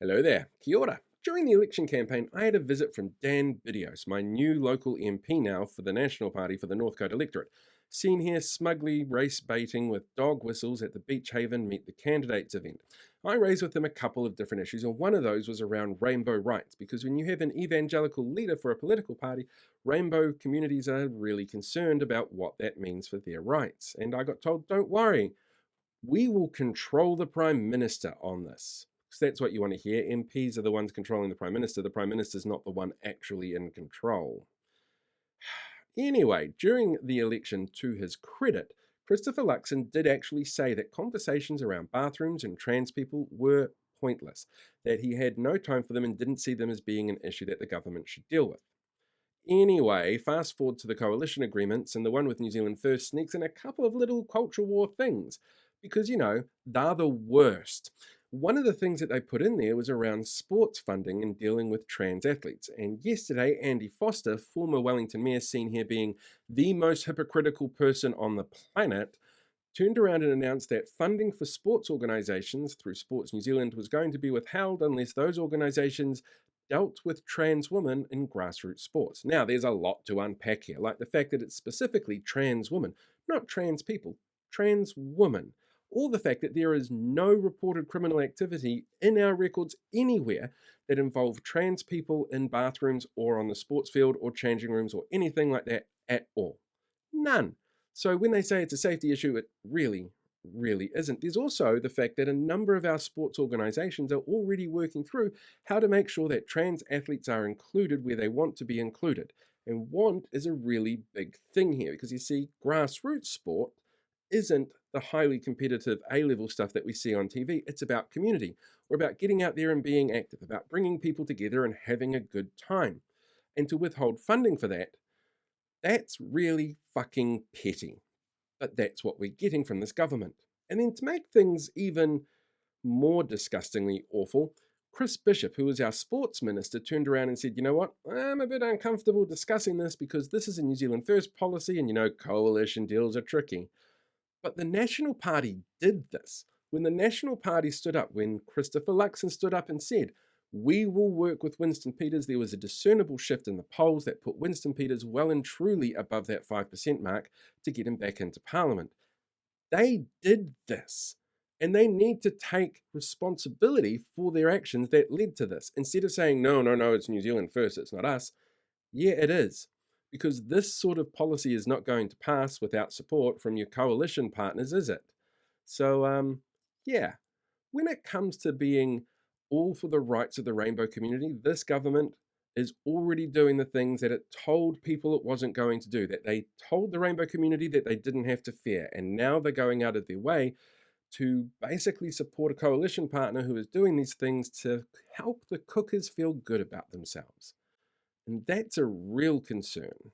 Hello there, kia ora. During the election campaign, I had a visit from Dan Bidios, my new local MP now for the National Party for the North Coast electorate. Seen here smugly race baiting with dog whistles at the Beach Haven Meet the Candidates event. I raised with him a couple of different issues, and one of those was around rainbow rights, because when you have an evangelical leader for a political party, rainbow communities are really concerned about what that means for their rights. And I got told, don't worry, we will control the Prime Minister on this. Because that's what you want to hear. MPs are the ones controlling the Prime Minister. The Prime Minister's not the one actually in control. Anyway, during the election, to his credit, Christopher Luxon did actually say that conversations around bathrooms and trans people were pointless, that he had no time for them and didn't see them as being an issue that the government should deal with. Anyway, fast forward to the coalition agreements, and the one with New Zealand First sneaks in a couple of little culture war things because, they're the worst. One of the things that they put in there was around sports funding and dealing with trans athletes. And yesterday, Andy Foster, former Wellington Mayor, seen here being the most hypocritical person on the planet, turned around and announced that funding for sports organisations through Sports New Zealand was going to be withheld unless those organisations dealt with trans women in grassroots sports. Now, there's a lot to unpack here, like the fact that it's specifically trans women, not trans people, trans women, or the fact that there is no reported criminal activity in our records anywhere that involve trans people in bathrooms or on the sports field or changing rooms or anything like that at all. None. So when they say it's a safety issue, it really isn't. There's also the fact that a number of our sports organisations are already working through how to make sure that trans athletes are included where they want to be included. And want is a really big thing here because you see, grassroots sport isn't the highly competitive A-level stuff that we see on TV. It's about community. We're about getting out there and being active, about bringing people together and having a good time. And to withhold funding for that, that's really fucking petty. But that's what we're getting from this government. And then to make things even more disgustingly awful, Chris Bishop, who was our sports minister, turned around and said, you know what, I'm a bit uncomfortable discussing this because this is a New Zealand First policy and coalition deals are tricky. But the National Party did this. When the National Party stood up, when Christopher Luxon stood up and said, we will work with Winston Peters, there was a discernible shift in the polls that put Winston Peters well and truly above that 5% mark to get him back into Parliament. They did this. And they need to take responsibility for their actions that led to this. Instead of saying, no, it's New Zealand first, it's not us. Yeah, it is. Because this sort of policy is not going to pass without support from your coalition partners, is it? So, yeah, when it comes to being all for the rights of the rainbow community, this government is already doing the things that it told people it wasn't going to do, that they told the rainbow community that they didn't have to fear. And now they're going out of their way to basically support a coalition partner who is doing these things to help the cookers feel good about themselves. And that's a real concern.